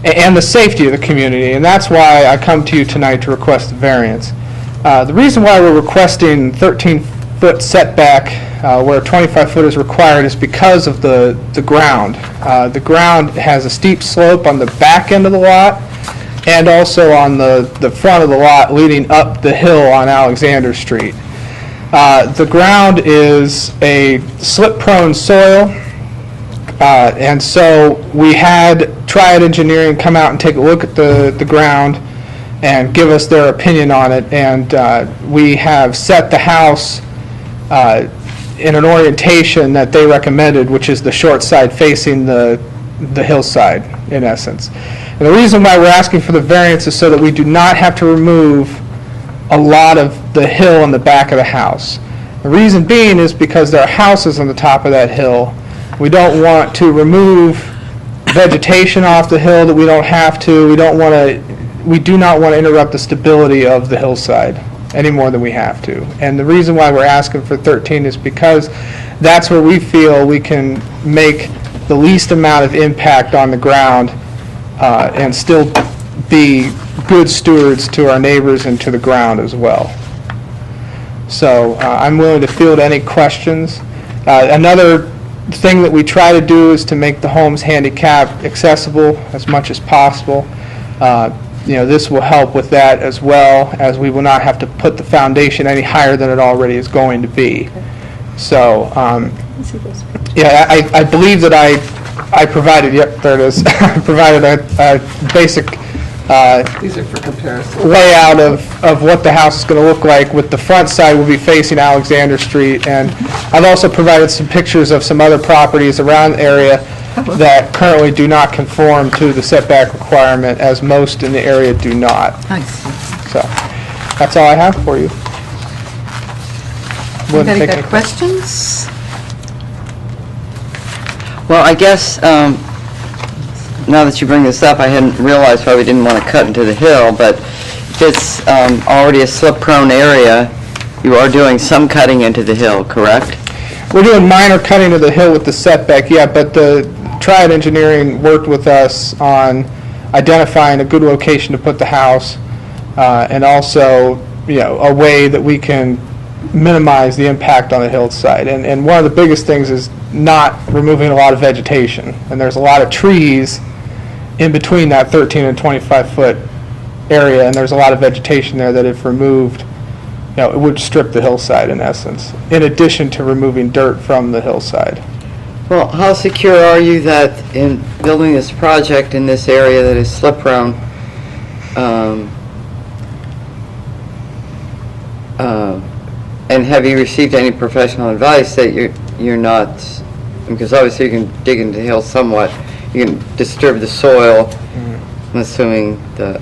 Speaker 9: the safety of the community, and that's why I come to you tonight to request a variance. The reason why we're requesting 13-foot setback where 25-foot is required is because of the ground. The ground has a steep slope on the back end of the lot and also on the front of the lot leading up the hill on Alexander Street. The ground is a slip-prone soil, and so we had Triad Engineering come out and take a look at the ground and give us their opinion on it, and we have set the house in an orientation that they recommended, which is the short side facing the hillside, in essence. And the reason why we're asking for the variance is so that we do not have to remove a lot of the hill on the back of the house. The reason being is because there are houses on the top of that hill, We don't want to remove vegetation off the hill that we don't have to. We do not want to interrupt the stability of the hillside any more than we have to. And the reason why we're asking for 13 is because that's where we feel we can make the least amount of impact on the ground and still be good stewards to our neighbors and to the ground as well. So I'm willing to field any questions. Another thing that we try to do is to make the homes handicap accessible as much as possible. This will help with that as well, as we will not have to put the foundation any higher than it already is going to be. So, yeah, I believe that I provided, yep, there it is, I provided a basic
Speaker 8: These are for comparison.
Speaker 9: layout of what the house is going to look like, with the front side will be facing Alexander Street. And I've also provided some pictures of some other properties around the area that currently do not conform to the setback requirement, as most in the area do not.
Speaker 1: Nice.
Speaker 9: So that's all I have for you. Wouldn't
Speaker 1: Anybody
Speaker 9: take
Speaker 1: got
Speaker 9: any
Speaker 1: questions?
Speaker 6: Well, I guess, now that you bring this up, I hadn't realized why we didn't want to cut into the hill, but if it's already a slip-prone area, you are doing some cutting into the hill, correct?
Speaker 9: We're doing minor cutting of the hill with the setback, yeah, but the Triad Engineering worked with us on identifying a good location to put the house, and also, a way that we can minimize the impact on the hillside. And one of the biggest things is not removing a lot of vegetation. And there's a lot of trees in between that 13 and 25-foot area, and there's a lot of vegetation there that if removed, it would strip the hillside in essence, in addition to removing dirt from the hillside.
Speaker 6: Well, how secure are you that in building this project in this area that is slip-prone, and have you received any professional advice that you're not, because obviously you can dig into the hill somewhat, you can disturb the soil. I'm assuming the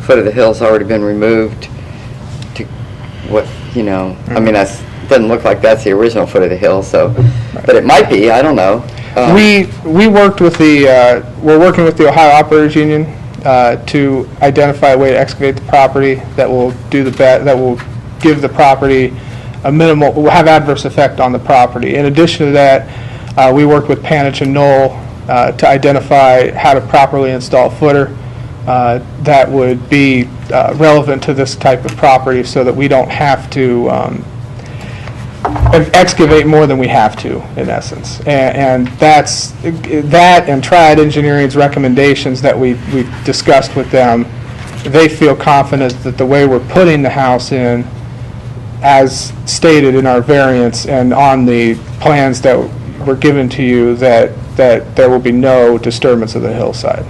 Speaker 6: foot of the hill's already been removed to what, I mean, that doesn't look like that's the original foot of the hill, so, but it might be, I don't know.
Speaker 9: We worked with we're working with the Ohio Operators Union to identify a way to excavate the property that will that will give the property will have adverse effect on the property. In addition to that, we worked with Panich and Knoll to identify how to properly install a footer that would be relevant to this type of property, so that we don't have to excavate more than we have to, in essence. And that and Triad Engineering's recommendations that we've discussed with them, they feel confident that the way we're putting the house in, as stated in our variance and on the plans that were given to you, that there will be no disturbance of the hillside.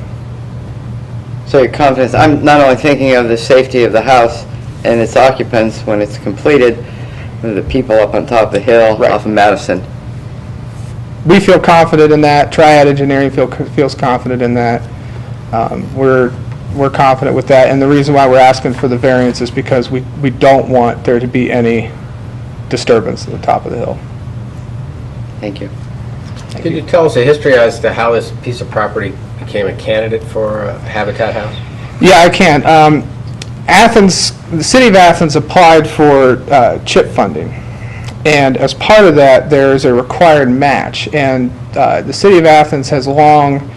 Speaker 6: So you're confident, I'm not only thinking of the safety of the house and its occupants when it's completed, but the people up on top of the hill off of Madison.
Speaker 9: We feel confident in that. Triad Engineering feels confident in that. We're confident with that, and the reason why we're asking for the variance is because we don't want there to be any disturbance at the top of the hill.
Speaker 6: Thank you.
Speaker 7: Could you tell us the history as to how this piece of property became a candidate for a Habitat house?
Speaker 9: Yeah, I can. Athens, the city of Athens applied for CHIP funding, and as part of that, there's a required match, and the city of Athens has long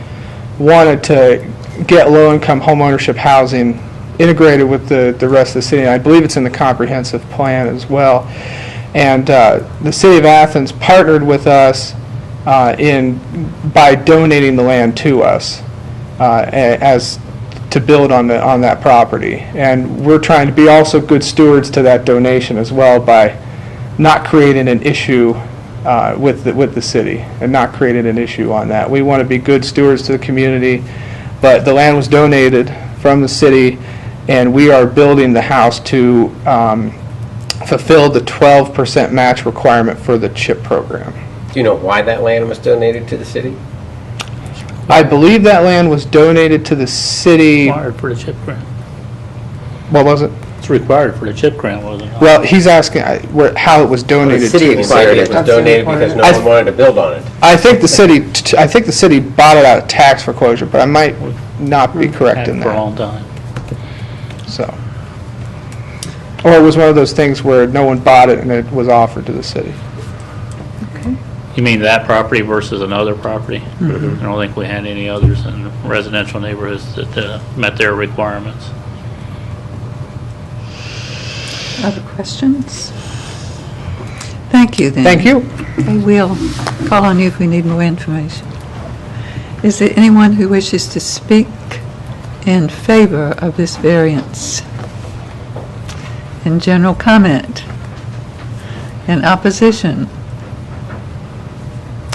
Speaker 9: wanted to get low-income homeownership housing integrated with the rest of the city, and I believe it's in the comprehensive plan as well. And the city of Athens partnered with us by donating the land to us as to build on that property. And we're trying to be also good stewards to that donation as well, by not creating an issue with the city and not creating an issue on that. We want to be good stewards to the community, but the land was donated from the city, and we are building the house to fulfill the 12% match requirement for the CHIP program.
Speaker 7: Do you know why that land was donated to the city?
Speaker 9: I believe that land was donated to the city.
Speaker 3: Required for the CHIP grant.
Speaker 9: What was it?
Speaker 3: It's required for the CHIP grant, wasn't it?
Speaker 9: Well, he's asking how it was
Speaker 7: The
Speaker 9: donated
Speaker 7: city
Speaker 9: to.
Speaker 7: acquired it, was donated because no
Speaker 9: I-
Speaker 7: one wanted to build on it.
Speaker 9: I think the city bought it out of tax foreclosure, but I might not be correct
Speaker 3: Had
Speaker 9: in
Speaker 3: it for a
Speaker 9: that,
Speaker 3: long time.
Speaker 9: so. Or it was one of those things where no one bought it and it was offered to the city.
Speaker 3: You mean that property versus another property? I don't think we had any others in residential neighborhoods that met their requirements.
Speaker 1: Other questions? Thank you, then.
Speaker 9: Thank you.
Speaker 1: Okay, we'll call on you if we need more information. Is there anyone who wishes to speak in favor of this variance? In general comment? In opposition?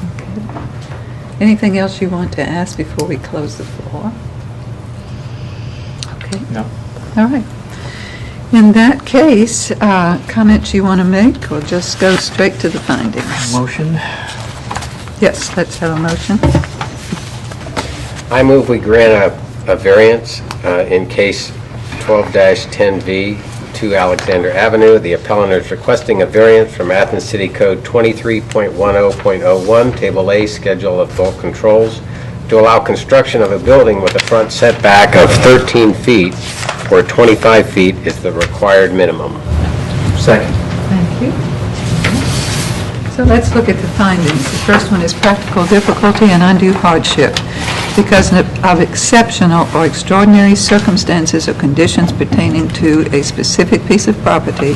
Speaker 1: Okay. Anything else you want to ask before we close the floor? Okay.
Speaker 5: No.
Speaker 1: All right. In that case, comments you want to make, or just go straight to the findings?
Speaker 5: Motion?
Speaker 1: Yes, let's have a motion.
Speaker 7: I move we grant a variance in case 12-10V, 2 Alexander Avenue. The appellant is requesting a variance from Athens City Code 23.10.01, Table A, Schedule of Bulk Controls, to allow construction of a building with a front setback of 13 feet, where 25 feet is the required minimum.
Speaker 5: Second.
Speaker 1: Thank you. So let's look at the findings. The first one is practical difficulty and undue hardship. Because of exceptional or extraordinary circumstances or conditions pertaining to a specific piece of property,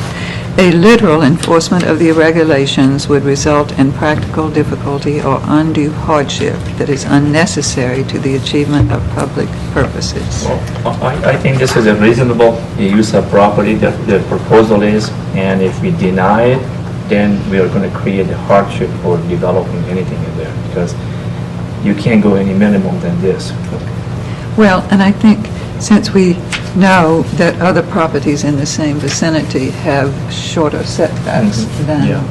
Speaker 1: a literal enforcement of the regulations would result in practical difficulty or undue hardship that is unnecessary to the achievement of public purposes.
Speaker 5: Well, I think this is a reasonable use of property that the proposal is, and if we deny it, then we are going to create a hardship for developing anything in there, because you can't go any minimum than this.
Speaker 1: Well, and I think since we know that other properties in the same vicinity have shorter setbacks than,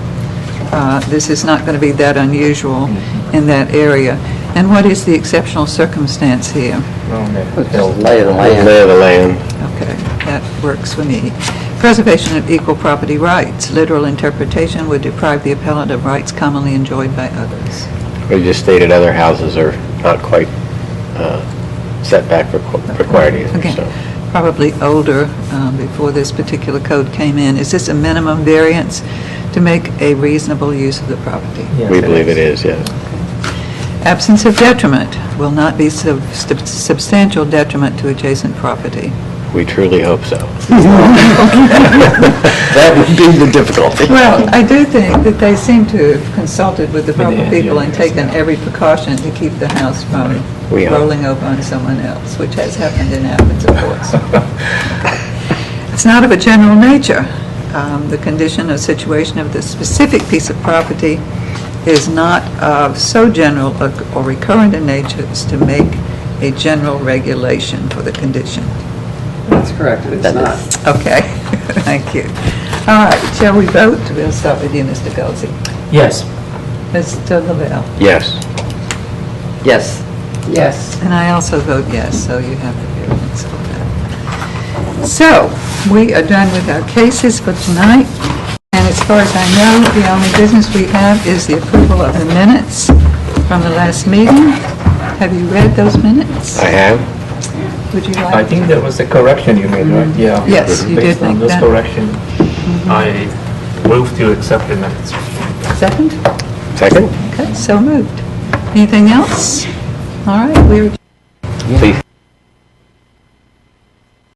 Speaker 1: this is not going to be that unusual in that area. And what is the exceptional circumstance here?
Speaker 7: Lay of the land.
Speaker 1: Okay, that works for me. Preservation of equal property rights. Literal interpretation would deprive the appellant of rights commonly enjoyed by others.
Speaker 7: We just stated other houses are not quite setback required either,
Speaker 1: Again,
Speaker 7: so.
Speaker 1: probably older, before this particular code came in. Is this a minimum variance to make a reasonable use of the property?
Speaker 5: Yes,
Speaker 7: We believe it is, yes.
Speaker 1: Absence of detriment will not be substantial detriment to adjacent property.
Speaker 7: We truly hope so. That would be the difficulty.
Speaker 1: Well, I do think that they seem to have consulted with the proper
Speaker 5: the
Speaker 1: people and
Speaker 5: engineers,
Speaker 1: taken every precaution to keep the house from
Speaker 7: We hope.
Speaker 1: rolling over on someone else, which has happened in Athens, of course. It's not of a general nature. The condition or situation of the specific piece of property is not of so general or recurrent in nature as to make a general regulation for the condition.
Speaker 8: That's correct, it's not.
Speaker 1: Okay, thank you. All right, shall we vote? We'll start with you, Mr. Gulsey.
Speaker 5: Yes.
Speaker 1: Mr. Lavelle?
Speaker 7: Yes.
Speaker 6: Yes.
Speaker 8: Yes.
Speaker 1: And I also vote yes, so you have the variance for that. So, we are done with our cases for tonight, and as far as I know, the only business we have is the approval of the minutes from the last meeting. Have you read those minutes?
Speaker 7: I have.
Speaker 1: Would you like?
Speaker 5: I think there was a correction you made, right? Yeah.
Speaker 1: Yes, you did
Speaker 5: Based on
Speaker 1: make
Speaker 5: this
Speaker 1: that.
Speaker 5: correction, I move to accept the minutes.
Speaker 1: Second?
Speaker 7: Second?
Speaker 1: Okay, so moved. Anything else? All right, we're...
Speaker 7: Please.